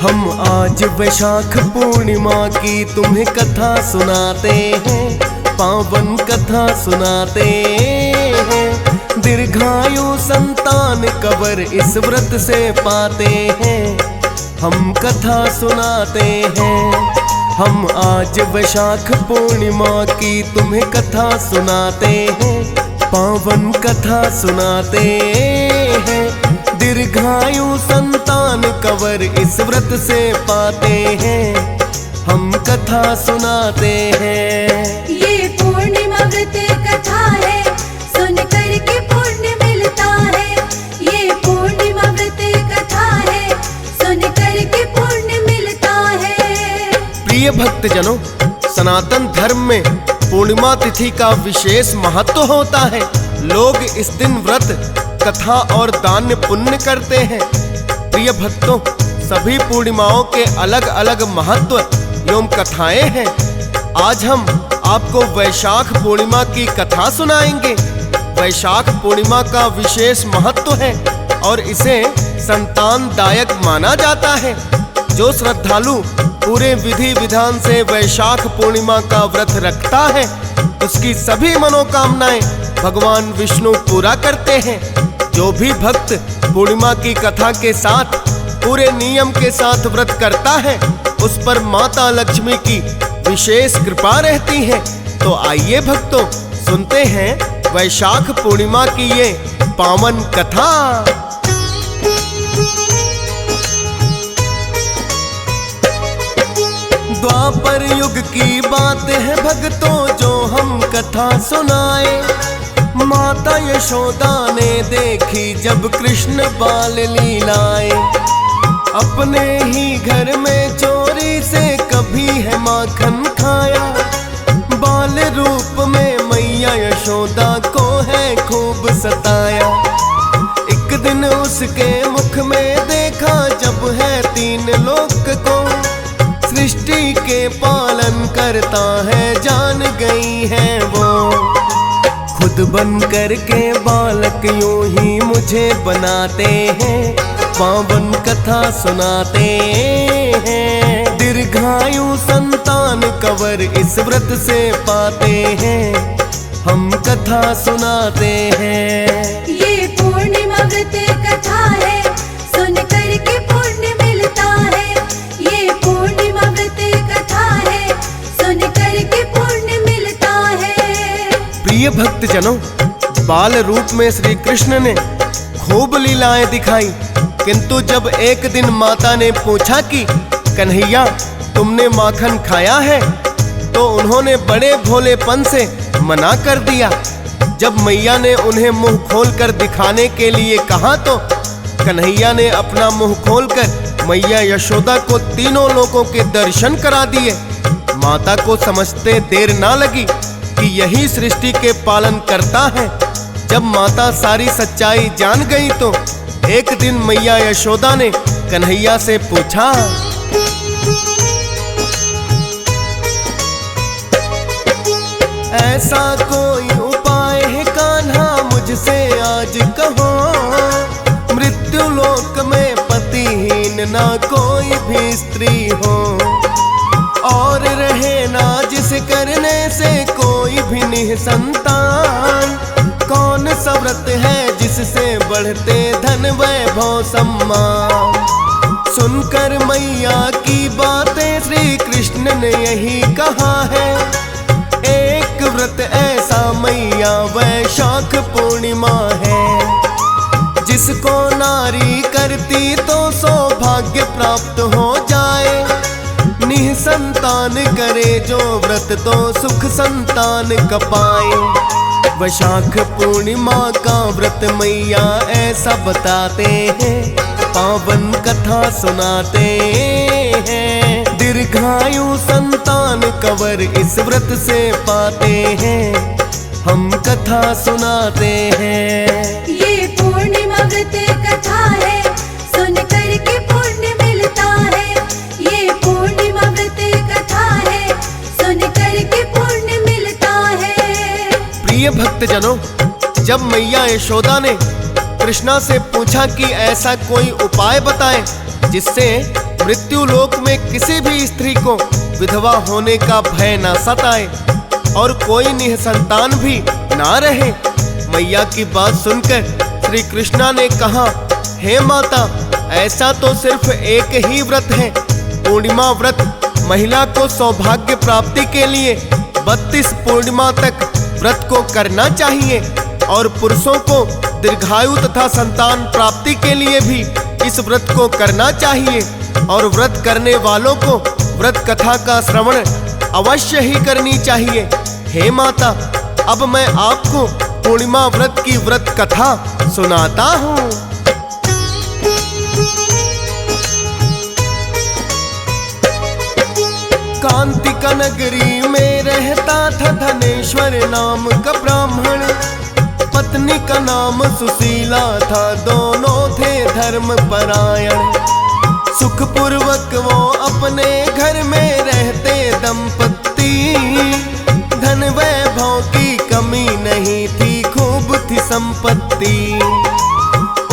हम आज वैशाख पूर्णिमा की तुम्हें कथा सुनाते हैं, पावन कथा सुनाते हैं। दीर्घायु संतान कवर इस व्रत से पाते हैं, हम कथा सुनाते हैं। हम आज वैशाख पूर्णिमा की तुम्हें कथा सुनाते हैं, पावन कथा सुनाते हैं। दीर्घायु संतान कवर इस व्रत से पाते हैं, हम कथा सुनाते हैं। ये पूर्णिमा व्रत कथा है, सुन कर के पुण्य मिलता है। ये पूर्णिमा व्रत कथा है, सुन कर के पुण्य मिलता है। प्रिय भक्तजनों, सनातन धर्म में पूर्णिमा तिथि का विशेष महत्व होता है। लोग इस दिन व्रत, कथा और दान पुण्य करते हैं। प्रिय भक्तों, सभी पूर्णिमाओं के अलग अलग महत्व एवं कथाएं हैं। आज हम आपको वैशाख पूर्णिमा की कथा सुनाएंगे। वैशाख पूर्णिमा का विशेष महत्व है और इसे संतानदायक माना जाता है। जो श्रद्धालु पूरे विधि विधान से वैशाख पूर्णिमा का व्रत रखता है, उसकी सभी मनोकामनाएं भगवान विष्णु पूरा करते हैं। जो भी भक्त पूर्णिमा की कथा के साथ पूरे नियम के साथ व्रत करता है, उस पर माता लक्ष्मी की विशेष कृपा रहती है। तो आइए भक्तों, सुनते हैं वैशाख पूर्णिमा की ये पावन कथा। द्वापर युग की बात है भक्तों, जो हम कथा सुनाए। माता यशोदा ने देखी जब कृष्ण बाल लीलाए। अपने ही घर में चोरी से कभी है माखन खाया। बाल रूप में मैया यशोदा को है खूब सताया। एक दिन उसके मुख में देखा जब है तीन लोक को। सृष्टि के पालन करता है, जान गई है वो। खुद बन करके बालक यूं ही मुझे बनाते हैं, पावन कथा सुनाते हैं। दीर्घायु संतान कवर इस व्रत से पाते हैं, हम कथा सुनाते हैं। ये पूर्णिमा व्रत कथा है, सुन कर के पुण्य मिलता है। ये पूर्णिमा व्रत कथा है, सुन कर के पुण्य मिलता है। प्रिय भक्तजनों, बाल रूप में श्री कृष्ण ने खूब लीलाएं दिखाई, किंतु जब एक दिन माता ने पूछा कि कन्हैया तुमने माखन खाया है, तो उन्होंने बड़े भोलेपन से मना कर दिया। जब मैया ने उन्हें मुंह खोलकर दिखाने के लिए कहा, तो कन्हैया ने अपना मुंह खोलकर मैया यशोदा को तीनों लोकों के दर्शन करा दिए। माता को समझते देर ना लगी कि यही सृष्टि के पालन करता है। जब माता सारी सच्चाई जान गई, तो एक दिन मैया यशोदा ने कन्हैया से पूछा, ऐसा कोई उपाय है कान्हा मुझसे आज कहो। मृत्यु लोक में पतिहीन ना कोई भी स्त्री हो, और रहे ना जिस करने से कोई भी निसंतान। कौन सा व्रत है जिससे बढ़ते धन वैभव सम्मान। सुनकर मैया की बातें श्री कृष्ण ने यही कहा है। एक व्रत ऐसा मैया वैशाख पूर्णिमा है, जिसको नारी करती तो सौभाग्य प्राप्त हो जाए। निसंतान करे जो व्रत तो सुख संतान का पाए। वैशाख पूर्णिमा का व्रत मैया ऐसा बताते हैं, पावन कथा सुनाते हैं। दीर्घायु संतान कवर इस व्रत से पाते हैं, हम कथा सुनाते हैं। ये पूर्णिमा व्रत कथा है, सुन कर के पुण्य मिलता है। ये पूर्णिमा व्रत कथा है, सुन कर के पुण्य मिलता है। प्रिय भक्तजनों, जब मैया यशोदा ने कृष्णा से पूछा कि ऐसा कोई उपाय बताएं जिससे मृत्यु लोक में किसी भी स्त्री को विधवा होने का भय न सताए और कोई निसंतान भी ना रहे। मैया की बात सुनकर श्री कृष्णा ने कहा, हे माता, ऐसा तो सिर्फ एक ही व्रत है, पूर्णिमा व्रत। महिला को सौभाग्य प्राप्ति के लिए 32 पूर्णिमा तक व्रत को करना चाहिए और पुरुषों को दीर्घायु तथा संतान प्राप्ति के लिए भी इस व्रत को करना चाहिए। और व्रत करने वालों को व्रत कथा का श्रवण अवश्य ही करनी चाहिए। हे माता, अब मैं आपको पूर्णिमा व्रत की व्रत कथा सुनाता हूँ। कांति का नगरी में रहता था धनेश्वर नाम का ब्राह्मण। पत्नी का नाम सुशीला था, दोनों थे धर्म परायण। सुखपूर्वक वो अपने घर में रहते दंपत्ति। धन वैभव की कमी नहीं थी, खूब थी संपत्ति।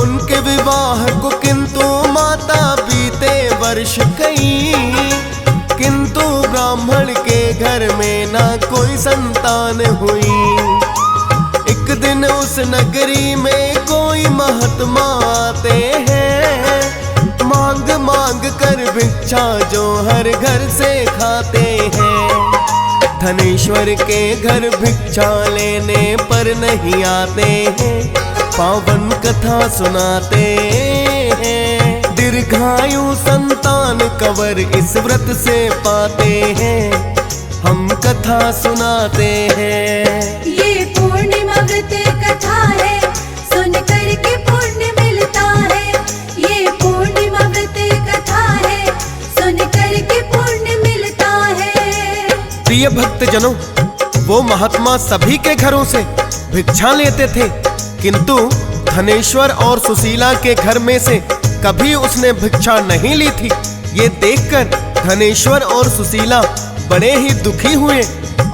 उनके विवाह को किंतु माता बीते वर्ष कई, किंतु ब्राह्मण के घर में ना कोई संतान हुई। एक दिन उस नगरी में कोई महात्मा आते हैं, मांग मांग कर भिक्षा जो हर घर से खाते हैं। धनेश्वर के घर भिक्षा लेने पर नहीं आते हैं, पावन कथा सुनाते हैं। दीर्घायु संतान कवर इस व्रत से पाते हैं, हम कथा सुनाते हैं। ये पूर्णिमा व्रत कथा है, सुन कर के पुण्य मिलता है। ये पूर्णिमा व्रत कथा है, सुन कर के पुण्य मिलता है। प्रिय भक्तजनों, वो महात्मा सभी के घरों से भिक्षा लेते थे, किंतु धनेश्वर और सुशीला के घर में से कभी उसने भिक्षा नहीं ली थी। ये देखकर धनेश्वर और सुशीला बड़े ही दुखी हुए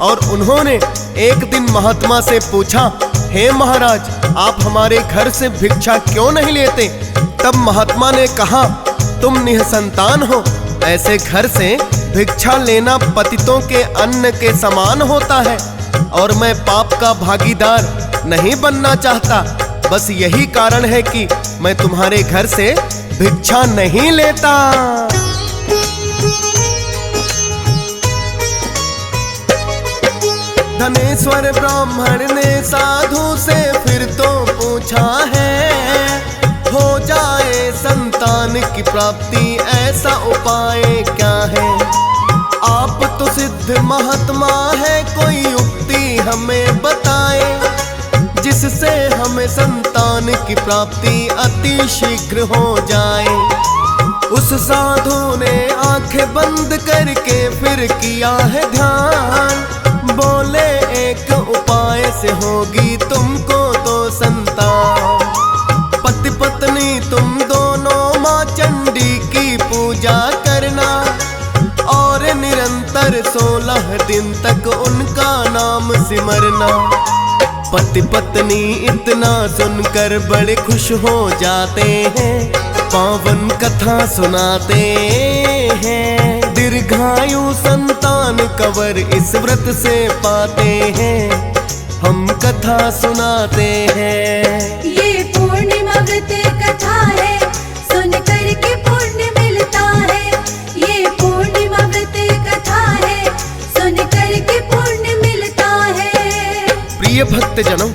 और उन्होंने एक दिन महात्मा से पूछा, हे महाराज, आप हमारे घर से भिक्षा क्यों नहीं लेते? तब महात्मा ने कहा, तुम निसंतान हो, ऐसे घर से भिक्षा लेना पतितों के अन्न के समान होता है और मैं पाप का भागीदार नहीं बनना चाहता। बस यही कारण है कि मैं तुम्हारे घर से भिक्षा नहीं लेता। धनेश्वर ब्राह्मण ने साधु से फिर तो पूछा है, हो जाए संतान की प्राप्ति ऐसा उपाय क्या है? आप तो सिद्ध महात्मा है, कोई युक्ति हमें बताए जिससे हमें संतान की प्राप्ति अति शीघ्र हो जाए। उस साधु ने आंखें बंद करके फिर किया है ध्यान, बोले एक उपाय से होगी तुमको तो संतान। पति पत्नी तुम दोनों माँ चंडी की पूजा करना और निरंतर 16 दिन तक उनका नाम सिमरना। पति पत्नी इतना सुनकर बड़े खुश हो जाते हैं, पावन कथा सुनाते हैं। दीर्घायु संतान कवर इस व्रत से पाते हैं, हम कथा सुनाते हैं। ये पूर्णिमा व्रत कथा है, सुन कर के पुण्य मिलता है। ये पूर्णिमा व्रत कथा है, सुन कर के पुण्य मिलता है। प्रिय भक्तजनों,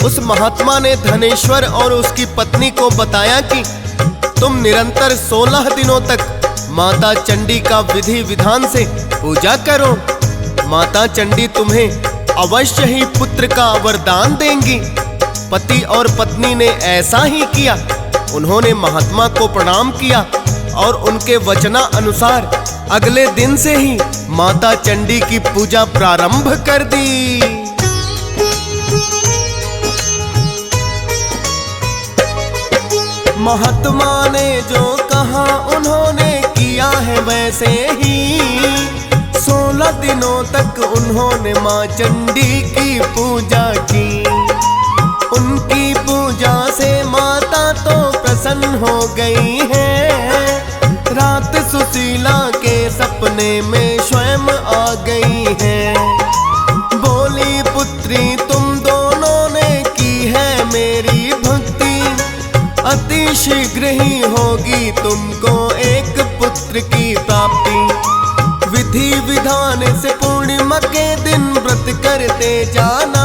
उस महात्मा ने धनेश्वर और उसकी पत्नी को बताया कि तुम निरंतर 16 दिनों तक माता चंडी का विधि विधान से पूजा करो। माता चंडी तुम्हें अवश्य ही पुत्र का वरदान देंगी। पति और पत्नी ने ऐसा ही किया। उन्होंने महात्मा को प्रणाम किया और उनके वचना अनुसार अगले दिन से ही माता चंडी की पूजा प्रारंभ कर दी। महात्मा ने जो कहा उन्होंने किया है वैसे ही। 16 दिनों तक उन्होंने माँ चंडी की पूजा की। उनकी पूजा से माता तो प्रसन्न हो गई है। रात हैं। बोली पुत्री तुम दोनों ने की है मेरी भक्ति, अति शीघ्र ही होगी तुमको एक पुत्र की प्राप्ति। विधि विधान से पूर्णिमा के दिन व्रत करते जाना,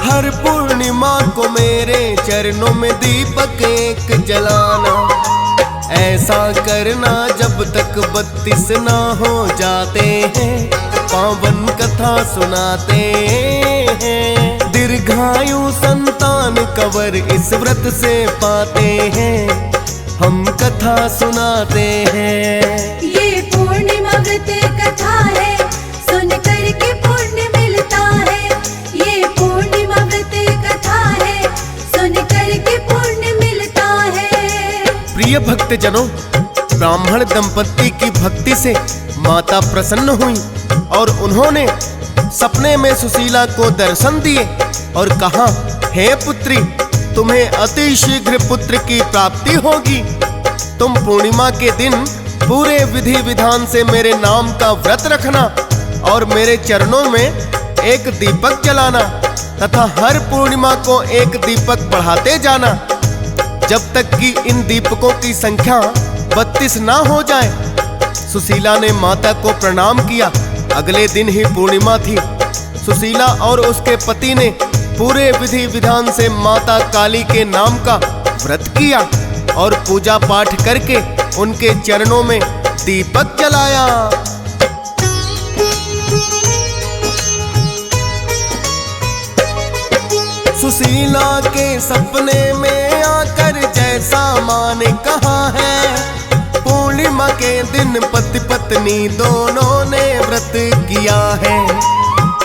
हर पूर्णिमा को मेरे चरणों में दीपक एक जलाना। ऐसा करना जब तक 32 ना हो जाते हैं, पावन कथा सुनाते हैं। दीर्घायु संतान कवर इस व्रत से पाते हैं, हम कथा सुनाते हैं। ये पूर्णिमा व्रत कथा है, सुन कर के पुण्य मिलता है। ये पूर्णिमा व्रत कथा है, सुन कर के पुण्य मिलता है। प्रिय भक्तजनों, ब्राह्मण दंपत्ति की भक्ति से माता प्रसन्न हुई और उन्होंने सपने में सुशीला को दर्शन दिए और कहा, हे पुत्री, तुम्हें अति शीघ्र पुत्र की प्राप्ति होगी। तुम पूर्णिमा के दिन पूरे विधि विधान से मेरे नाम का व्रत रखना और मेरे चरणों में एक दीपक जलाना तथा हर पूर्णिमा को एक दीपक बढ़ाते जाना, जब तक कि इन दीपकों की संख्या 32 ना हो जाए। सुशीला ने माता को प्रणाम किया। अगले दिन ही पूर्णिमा थी। सुशीला और उसके पति ने पूरे विधि विधान से माता काली के नाम का व्रत किया और पूजा पाठ करके उनके चरणों में दीपक जलाया। सुशीला के सपने में आकर जैसा माँ ने कहा है, पूर्णिमा के दिन पति पत्नी दोनों ने व्रत किया है।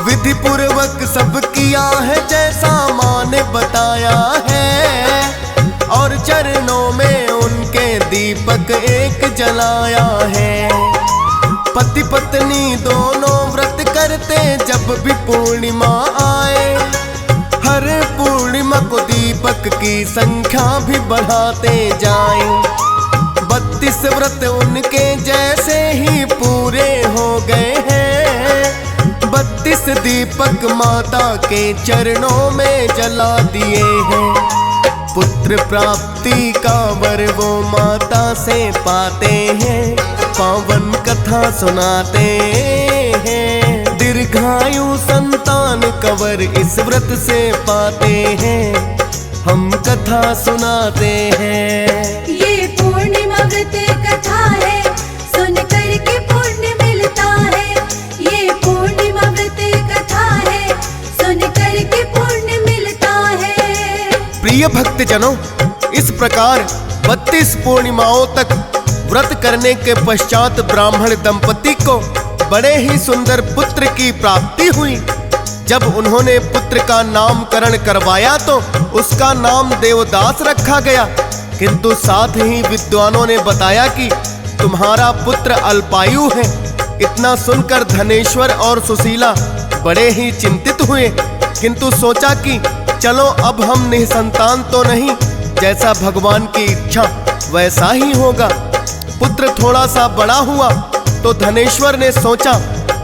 विधि पूर्वक सब किया है जैसा माँ ने बताया है, और चरणों में उनके दीपक एक जलाया है। पति पत्नी दोनों व्रत करते जब भी पूर्णिमा आए, हर पूर्णिमा को दीपक की संख्या भी बढ़ाते जाएं। 32 व्रत उनके जैसे ही पूरे हो गए हैं। 32 दीपक माता के चरणों में जला दिए हैं। पुत्र प्राप्ति का वर वो माता से पाते हैं, पावन कथा सुनाते हैं। दीर्घायु संतान कवर इस व्रत से पाते हैं, हम कथा सुनाते हैं। ये पूर्णिमा व्रत कथा है, सुन कर के पुण्य मिलता है। ये पूर्णिमा व्रत कथा है, सुन कर के पुण्य मिलता है। प्रिय भक्तजनों, इस प्रकार 32 पूर्णिमाओं तक व्रत करने के पश्चात ब्राह्मण दंपति को बड़े ही सुंदर पुत्र की प्राप्ति हुई। जब उन्होंने पुत्र का नामकरण करवाया तो उसका नाम देवदास रखा गया, किंतु साथ ही विद्वानों ने बताया कि तुम्हारा पुत्र अल्पायु है। इतना सुनकर धनेश्वर और सुशीला बड़े ही चिंतित हुए, किंतु सोचा कि चलो अब हम निसंतान तो नहीं, जैसा भगवान की इच्छा वैसा ही होगा। पुत्र थोड़ा सा बड़ा हुआ तो धनेश्वर ने सोचा,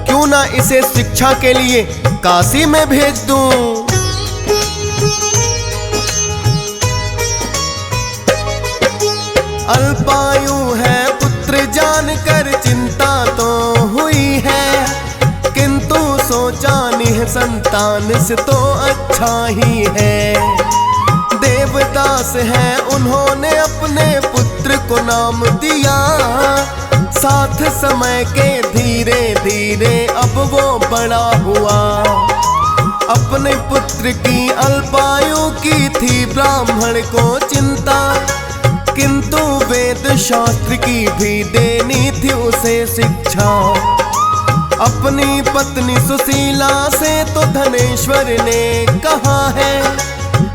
क्यों ना इसे शिक्षा के लिए काशी में भेज दूं। अल्पायु है पुत्र जानकर चिंता तो हुई है, किंतु सोचा निसंतान से तो अच्छा ही है। देवदास है उन्होंने अपने पुत्र को नाम दिया, साथ समय के धीरे धीरे अब वो बड़ा हुआ। अपने पुत्र की अल्पायु की थी ब्राह्मण को चिंता, किंतु वेद शास्त्र की भी देनी थी उसे शिक्षा। अपनी पत्नी सुशीला से तो धनेश्वर ने कहा है,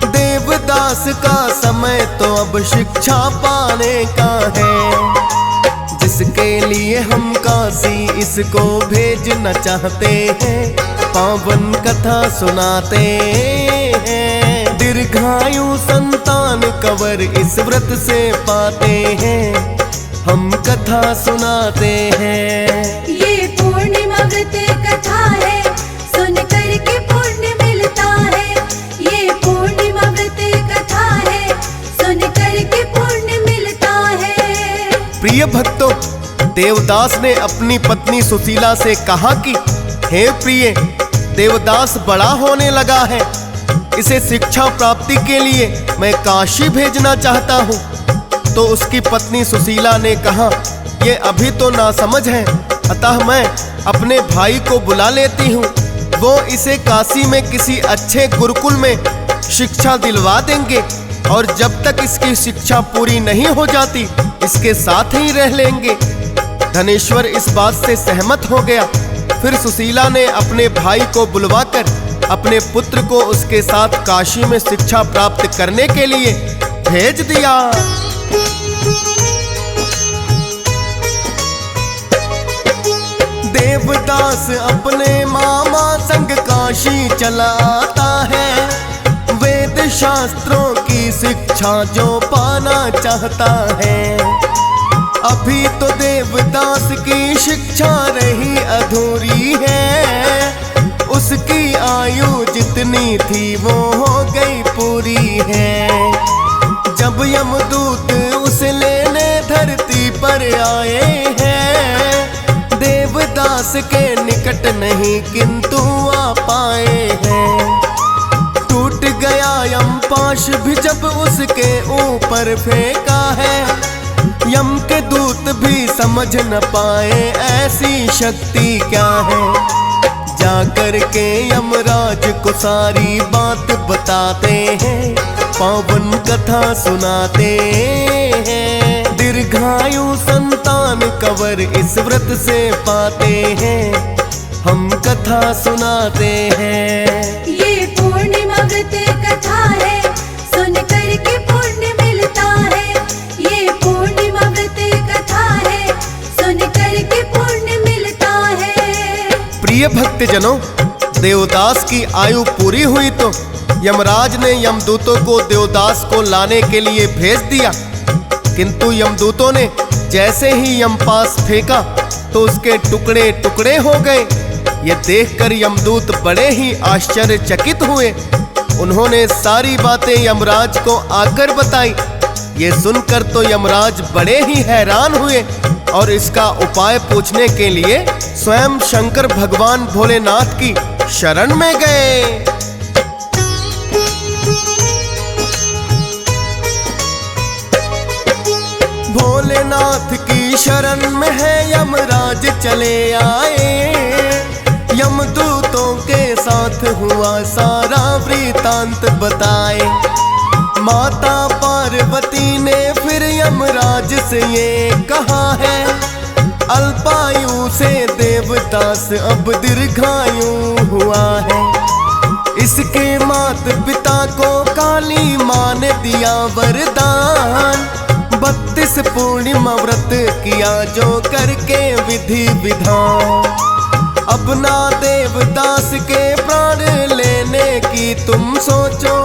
देवदास का समय तो अब शिक्षा पाने का है। जिसके लिए हम काशी इसको भेजना चाहते हैं, पावन कथा सुनाते हैं। दीर्घायु संतान कवर इस व्रत से पाते हैं, हम कथा सुनाते हैं। ये पूर्णिमा व्रत प्रिय भक्तों, देवदास ने अपनी पत्नी सुशीला से कहा कि हे प्रिय, देवदास बड़ा होने लगा है, इसे शिक्षा प्राप्ति के लिए मैं काशी भेजना चाहता हूँ। तो उसकी पत्नी सुशीला ने कहा, ये अभी तो नासमझ है, अतः मैं अपने भाई को बुला लेती हूँ, वो इसे काशी में किसी अच्छे गुरुकुल में शिक्षा दिलवा देंगे और जब तक इसकी शिक्षा पूरी नहीं हो जाती इसके साथ ही रह लेंगे। धनेश्वर इस बात से सहमत हो गया। फिर सुशीला ने अपने भाई को बुलवाकर अपने पुत्र को उसके साथ काशी में शिक्षा प्राप्त करने के लिए भेज दिया। देवदास अपने मामा संग काशी चला आता है, वेद शास्त्रों की शिक्षा जो पाना चाहता है। अभी तो देवदास की शिक्षा रही अधूरी है, उसकी आयु जितनी थी वो हो गई पूरी है। जब यमदूत उसे लेने धरती पर आए हैं, देवदास के निकट नहीं किंतु आ पाए हैं। टूट गया यमपाश भी जब उसके ऊपर फेंका है, यम के दूत भी समझ न पाए ऐसी शक्ति क्या है। जाकर के यमराज को सारी बात बताते हैं, पावन कथा सुनाते हैं। दीर्घायु संतान कवर इस व्रत से पाते हैं, हम कथा सुनाते हैं। ये पूर्णिमा व्रत कथा है, सुन कर के पुण्य मिलता है। ये पूर्णिमा व्रत कथा है, सुन कर के पुण्य मिलता है। प्रिय भक्तजनों, देवदास की आयु पूरी हुई तो यमराज ने यमदूतों को देवदास को लाने के लिए भेज दिया, किंतु यमदूतों ने जैसे ही यमपास फेंका तो उसके टुकड़े टुकड़े हो गए। ये देखकर यमदूत बड़े ही आश्चर्यचकित हुए। उन्होंने सारी बातें यमराज को आकर बताई। ये सुनकर तो यमराज बड़े ही हैरान हुए और इसका उपाय पूछने के लिए स्वयं शंकर भगवान भोलेनाथ की शरण में गए। भोलेनाथ की शरण में है यमराज चले आए, यमदूतों के साथ हुआ सारा वृतांत बताए। माता पार्वती ने फिर यमराज से ये कहा है, अल्पायु से देवदास अब दीर्घायु हुआ है। इसके मात पिता को काली माँ ने दिया वरदान, 32 पूर्णिमा व्रत किया जो करके विधि विधान। अपना देवदास के प्राण लेने की तुम सोचो,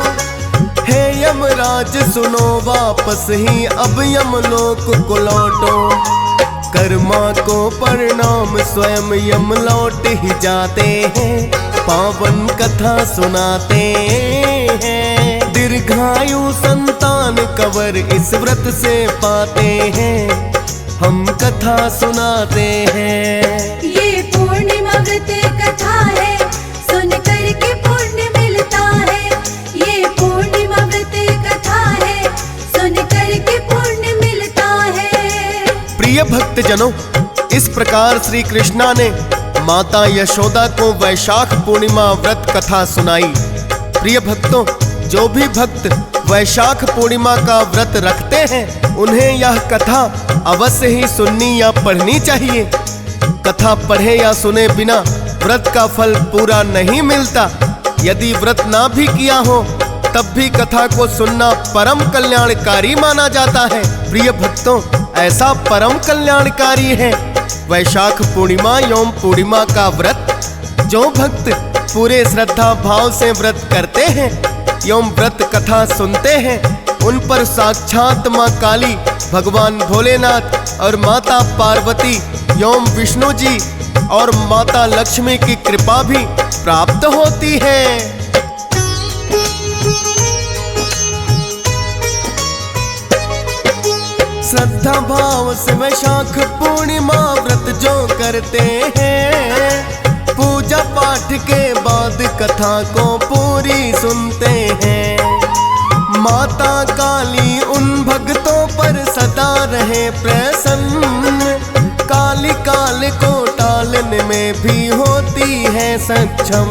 हे यमराज सुनो वापस ही अब यमलोक को लौटो। कर्मा को परिणाम स्वयं यम लौट ही जाते हैं, पावन कथा सुनाते हैं। दीर्घायु संतान कवर इस व्रत से पाते हैं, हम कथा सुनाते हैं। ये पूर्णिमा व्रत कथा है, सुन कर के पुण्य मिलता है। ये पूर्णिमा व्रत कथा है, सुन कर के पुण्य मिलता है। प्रिय भक्तजनों, इस प्रकार श्री कृष्णा ने माता यशोदा को वैशाख पूर्णिमा व्रत कथा सुनाई। प्रिय भक्तों, जो भी भक्त वैशाख पूर्णिमा का व्रत रखते हैं उन्हें यह कथा अवश्य ही सुननी या पढ़नी चाहिए। कथा पढ़े या सुने बिना व्रत का फल पूरा नहीं मिलता। यदि व्रत ना भी किया हो तब भी कथा को सुनना परम कल्याणकारी माना जाता है। प्रिय भक्तों, ऐसा परम कल्याणकारी है वैशाख पूर्णिमा एवं पूर्णिमा का व्रत। जो भक्त पूरे श्रद्धा भाव से व्रत करते हैं एवं व्रत कथा सुनते हैं, उन पर साक्षात माँ काली, भगवान भोलेनाथ और माता पार्वती एवं विष्णु जी और माता लक्ष्मी की कृपा भी प्राप्त होती है। श्रद्धा भाव से वैशाख पूर्णिमा व्रत जो करते हैं, पूजा पाठ के बाद कथा को पूरी सुनते हैं। माता काली उन भक्तों पर सदा रहे प्रसन्न, काली काल को टालने में भी होती है सक्षम।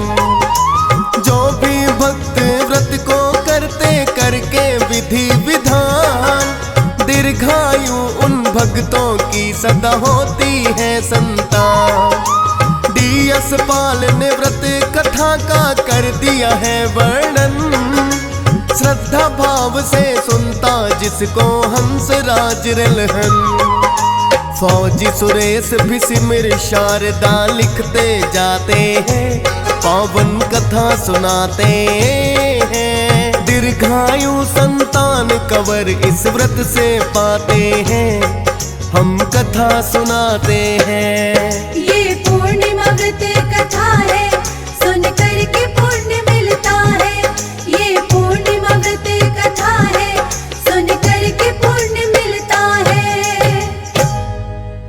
जो भी भक्त व्रत को करते करके विधि विधान, दीर्घायु उन भक्तों की सदा होती है संतान। DS पाल ने व्रत कथा का कर दिया है वर्णन, श्रद्धा भाव से सुनता जिसको हंस राज रलहन। फौजी सुरेश भी सिमर शारदा लिखते जाते हैं, पावन कथा सुनाते हैं। दीर्घायु संतान कवर इस व्रत से पाते हैं, हम कथा सुनाते हैं। ये पूर्णिमा व्रत कथा है, सुन कर के पूर्ण